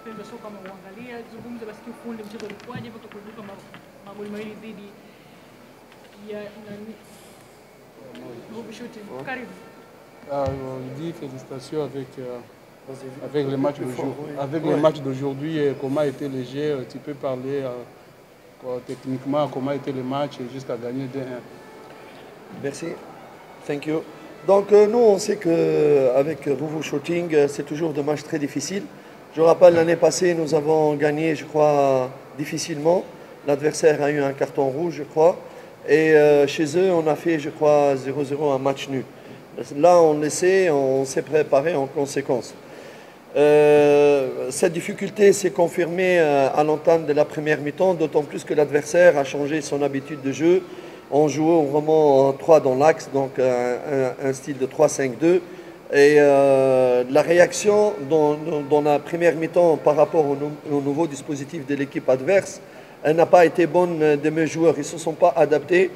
wapenzi wa soka waangalia, zungumza basi kiufundi mchezo ulikuwaje mpaka kuibuka magoli mawili dhidi ya Ruvu Shooting. Karibu. On dit félicitations avec le match d'aujourd'hui. Avec le match d'aujourd'hui, comment a été le jeu, tu peux parler techniquement comment a été le match jusqu'à gagner 2-1. Merci. Thank you. Donc nous on sait qu'avec Ruvu Shooting c'est toujours des matchs très difficiles. Je rappelle l'année passée nous avons gagné je crois difficilement. L'adversaire a eu un carton rouge je crois. Et chez eux on a fait je crois 0-0 un match nul. Là on s'est préparé en conséquence. Cette difficulté s'est confirmée à l'entame de la première mi-temps, d'autant plus que l'adversaire a changé son habitude de jeu. On jouait vraiment en 3 dans l'axe, donc un style de 3-5-2. Et la réaction dans la première mi-temps par rapport au nouveau dispositif de l'équipe adverse, elle n'a pas été bonne de mes joueurs. Ils ne se sont pas adaptés.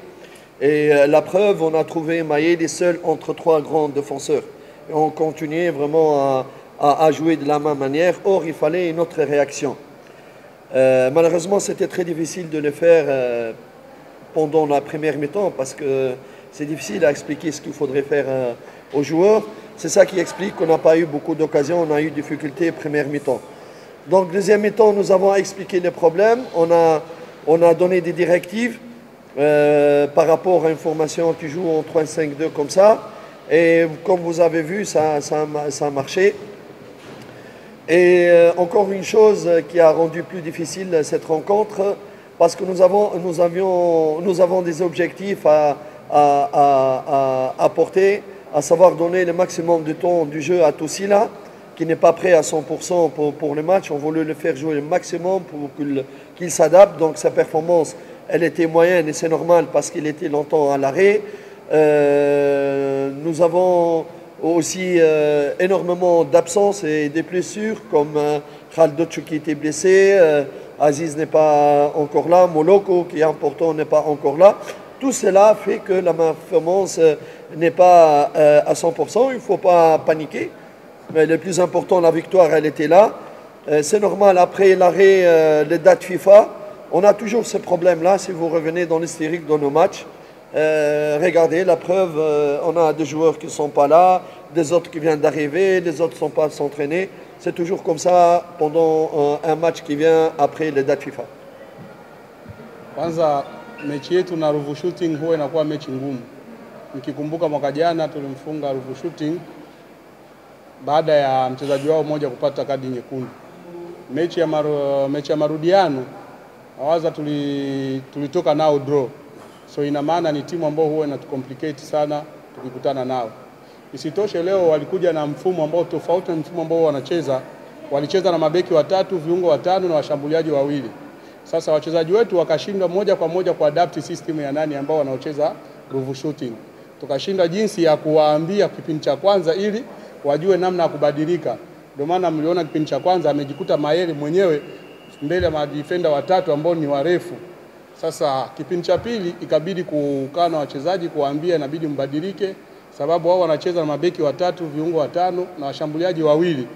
Et la preuve, on a trouvé Maïli seul entre 3 grands défenseurs. Et on continuait vraiment à jouer de la même manière. Or, il fallait une autre réaction. Malheureusement, c'était très difficile de le faire pendant la première mi-temps parce que c'est difficile à expliquer ce qu'il faudrait faire aux joueurs. C'est ça qui explique qu'on n'a pas eu beaucoup d'occasions, on a eu des difficultés première mi-temps. Donc deuxième mi-temps, nous avons expliqué les problèmes, on a donné des directives par rapport à une formation qui joue en 3-5-2 comme ça. Et comme vous avez vu, ça a marché. Et encore une chose qui a rendu plus difficile cette rencontre, parce que nous avons des objectifs à porter, à savoir donner le maximum de temps du jeu à Toussila, qui n'est pas prêt à 100% pour le match. On voulait le faire jouer le maximum pour qu'il s'adapte. Donc sa performance, elle était moyenne et c'est normal parce qu'il était longtemps à l'arrêt. Nous avons aussi énormément d'absences et des blessures, comme Khaldochou qui était blessé, Aziz n'est pas encore là, Moloko qui est important n'est pas encore là. Tout cela fait que la performance n'est pas à 100%. Il ne faut pas paniquer. Mais le plus important, la victoire, elle était là. C'est normal, après l'arrêt, les dates FIFA, on a toujours ce problème-là. Si vous revenez dans l'hystérique de nos matchs, regardez, la preuve, on a des joueurs qui ne sont pas là, des autres qui viennent d'arriver, des autres ne sont pas s'entraîner. C'est toujours comme ça pendant un match qui vient après les dates FIFA. Kwanza mechi yetu na Ruvu Shooting huwa inakuwa mechi ngumu. Nikikumbuka mwaka jana tulimfunga Ruvu Shooting baada ya mchezaji wao mmoja kupata kadi nyekundu. Mechi ya marudiano awaza tulitoka nao draw. So ina maana ni timu ambayo huwa inatucomplicate sana tukikutana nao. Isitoshe leo walikuja na mfumo ambao tofauti na mfumo ambao wanacheza. Walicheza na mabeki watatu, viungo watano na washambuliaji wawili. Sasa wachezaji wetu wakashindwa moja kwa moja kuadapt system ya nani ambao wanaocheza Ruvu Shooting. Tukashindwa jinsi ya kuwaambia kipindi cha kwanza ili wajue namna ya kubadilika. Ndio maana mliona kipindi cha kwanza amejikuta Mayele mwenyewe mbele ya madefender watatu ambao ni warefu. Sasa kipindi cha pili ikabidi kukaa na wachezaji kuwaambia inabidi mbadilike, sababu wao wanacheza na mabeki watatu, viungo watano na washambuliaji wawili.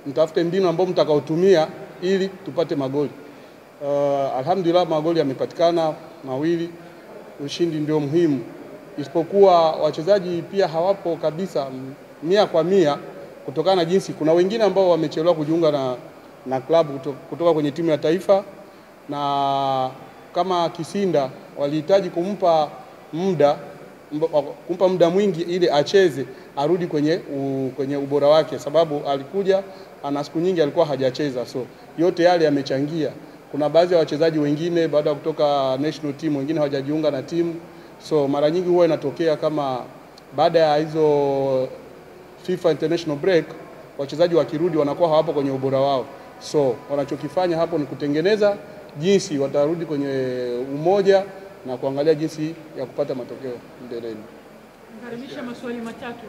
Mtafute mbinu ambao mtakaotumia ili tupate magoli. Alhamdulillah magoli yamepatikana mawili, ushindi ndio muhimu. Isipokuwa wachezaji pia hawapo kabisa 100% kutokana na jinsi kuna wengine ambao wamechelewa kujiunga na klabu kutoka kwenye timu ya taifa, na kama Kisinda walihitaji kumpa muda mwingi ili acheze arudi kwenye ubora wake, sababu alikuja ana siku nyingi alikuwa hajacheza. So yote yale yamechangia. Kuna baadhi ya wachezaji wengine baada ya kutoka national team wengine hawajajiunga na timu. So mara nyingi huwa inatokea kama baada ya hizo FIFA international break wachezaji wakirudi wanakuwa hawapo kwenye ubora wao. So wanachokifanya hapo ni kutengeneza jinsi watarudi kwenye umoja na kuangalia jinsi ya kupata matokeo mbeleni. Karibisha maswali matatu.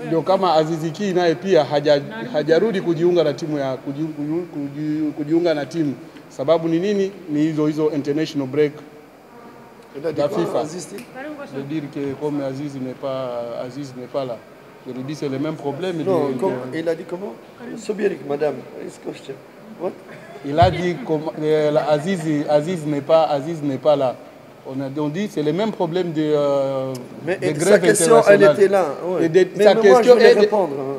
Ndio kama Aziziki naye pia hajarudi kujiunga na timu ya kujiunga na timu. Sababu ni nini? Ni hizo international break de FIFA. De dire que comme Aziz n'est pas là. Je lui dis c'est le même problème. Non, il a dit comment? Sobirik, madame. Question. What? Il a dit Aziz n'est pas là. On dit c'est le même problème de grève sa question, elle était là. Ouais.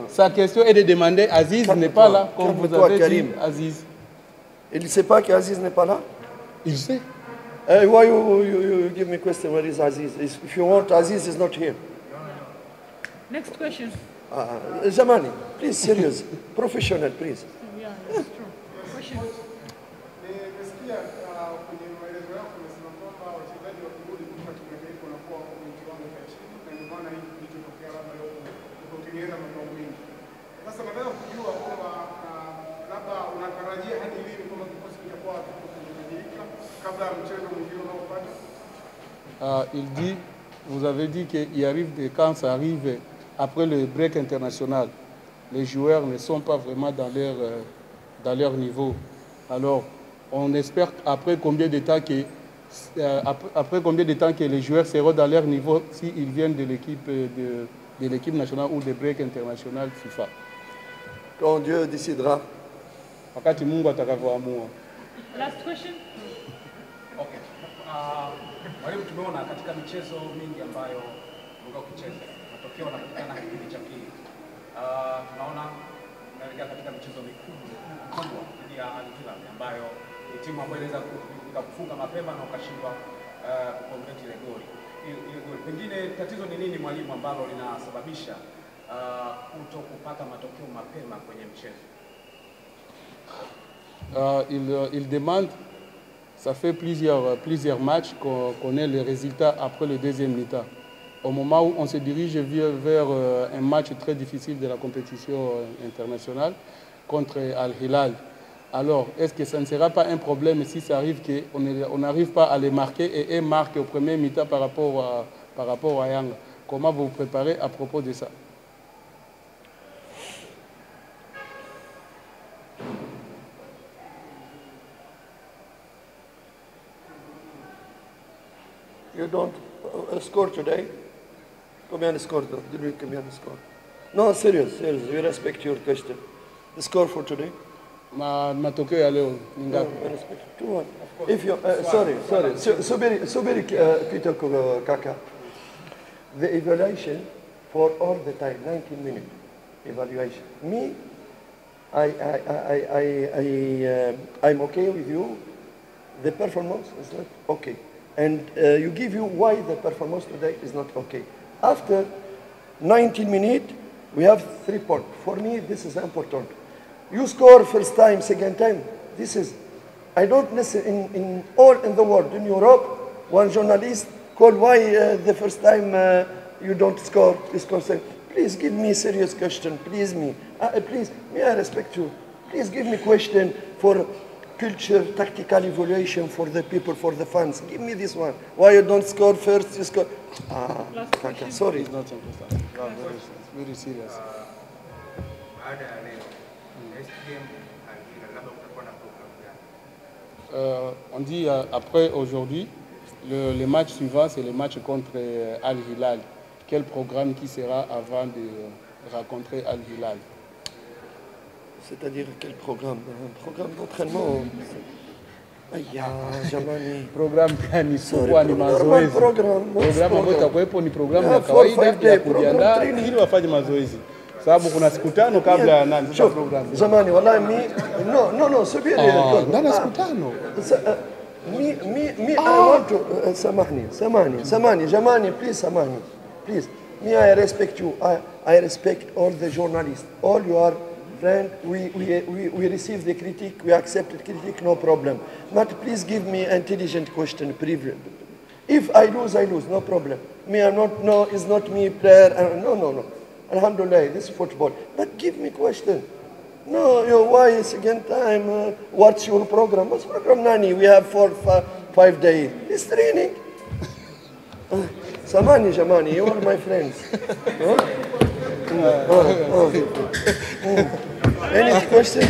Sa question est de demander Aziz n'est pas là, comme vous avez dit, Aziz. Il ne sait pas qu'Aziz n'est pas là? Il sait. Why you give me question, where is Aziz? If you want, Aziz is not here. Next question. Zamani, please, serious. Professional, please. Yeah, that's true. Question. Nimesikia kwenye maelezo yako umesema kwamba wachezaji wakirudi kutoka timu ya taifa wanakuwa kwenye kiwango cha chini, na ndio maana hii kilichotokea labda leo kwa Kiingereza mabao mengi. Sasa nataka kujua kwamba labda unatarajia hadi lini kwamba kikosi kitakuwa kimebadilika kabla ya mchezo mwingine unaofuata? Il dit, vous avez dit qu'il arrive quand ça arrive après le break international, les joueurs ne sont pas vraiment dans leur niveau. Alors, on espère après combien de temps que les joueurs seront dans leur niveau s'ils viennent de l'équipe nationale ou des break international FIFA. Quand Dieu décidera. Wakati Mungu atakavyoamua. Last question. Okay. Mwalimu, tumeona katika michezo mingi ambayo mlikuwa ukicheza matokeo yanapatikana kipindi cha pili. Tunaona tunaelekea katika michezo mikubwa dhidi ya Al Hilal ambayo ni timu ambayo inaweza kufunga mapema na ukashindwa kuconvert ile goli. Pengine tatizo ni nini mwalimu ambalo linasababisha kuto kupata matokeo mapema kwenye mchezo? Il demande, ça fait plusieurs matchs qu'on ait les résultats après le deuxième mi-temps. Au moment où on se dirige vers un match très difficile de la compétition internationale contre Al Hilal. Alors, est-ce que ça ne sera pas un problème si ça arrive qu'on n'arrive pas à les marquer et marque au premier mi-temps par rapport à Yang? Comment vous vous préparez à propos de ça? You don't score today? Combien de score? Dis-lui combien de score? No, serious. We respect your question. The score for today? Matokeo ya leo ni ngapi? Respect. 2-1. If you, sorry. Subiri kitoko kaka. The evaluation for all the time, 19 minute evaluation. Me, I'm okay with you. The performance is not okay. And you give you why the performance today is not okay. After 19 minutes, we have 3 points. For me, this is important. You score first time, second time. This is, I don't listen in the world, in Europe, one journalist called why the first time you don't score this concern. Please give me a serious question, please me. Please, may I respect you. Please give me question for culture, tactical evaluation for the people, for the fans. Give me this one. Why you don't score first, you score. Kaka, sorry. It's not important. It's very serious. On dit après aujourd'hui, le match suivant, c'est le match contre Al Hilal. Quel programme qui sera avant de rencontrer Al Hilal? C'est-à-dire quel programme? Un programme d'entraînement? Jamani. Programme gani? Sikuwa ni mazoezi. Programu ambayo itakuwepo ni programu ya kawaida ya kujiandaa ili wafanye mazoezi. Sababu kuna siku 5 kabla ya nani sasa programu. Jamani, wallahi no, subiri. Ndani siku 5. Me, I want to, samani, Jamani, please, samani, please. Me, I respect you. I respect all the journalists. All you are friends. We receive the critique. We accept the critique. No problem. But please give me intelligent question. If I lose, no problem. Me, I'm not. No, it's not me player. No. Alhamdulillah, this is football. But give me question. No, why second time? What's your program? What's program, Nani? We have 4-5 days. It's training. Samani, Jamani, you are my friends. Any question?